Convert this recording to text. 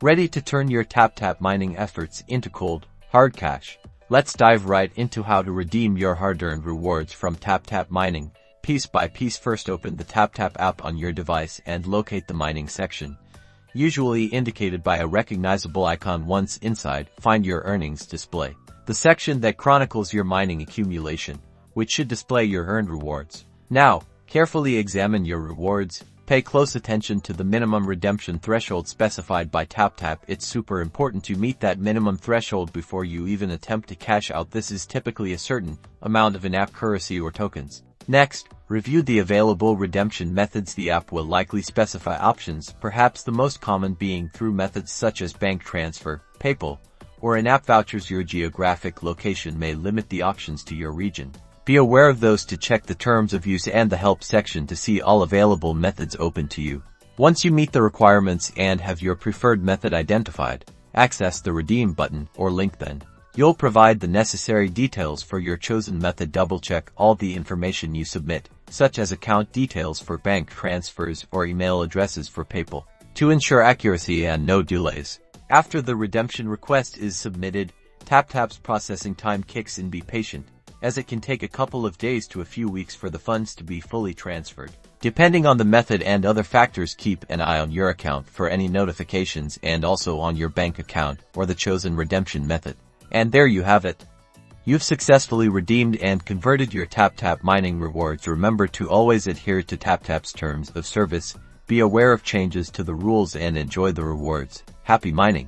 Ready to turn your TapTap mining efforts into cold, hard cash? Let's dive right into how to redeem your hard-earned rewards from TapTap Mining, piece by piece. First, open the TapTap app on your device and locate the mining section, usually indicated by a recognizable icon. Once inside, find your earnings display, the section that chronicles your mining accumulation, which should display your earned rewards. Now, carefully examine your rewards. Pay close attention to the minimum redemption threshold specified by TapTap. It's super important to meet that minimum threshold before you even attempt to cash out. This is typically a certain amount of in-app currency or tokens. Next, review the available redemption methods. The app will likely specify options, perhaps the most common being through methods such as bank transfer, PayPal, or in-app vouchers. Your geographic location may limit the options to your region. Be aware of those. To check the terms of use and the help section to see all available methods open to you. Once you meet the requirements and have your preferred method identified, access the redeem button or link. Then, you'll provide the necessary details for your chosen method. Double-check all the information you submit, such as account details for bank transfers or email addresses for PayPal, to ensure accuracy and no delays. After the redemption request is submitted, TapTap's processing time kicks in. Be patient, as it can take a couple of days to a few weeks for the funds to be fully transferred, depending on the method and other factors. Keep an eye on your account for any notifications and also on your bank account or the chosen redemption method. And there you have it. You've successfully redeemed and converted your TapTap mining rewards. Remember to always adhere to TapTap's terms of service, be aware of changes to the rules, and enjoy the rewards. Happy mining!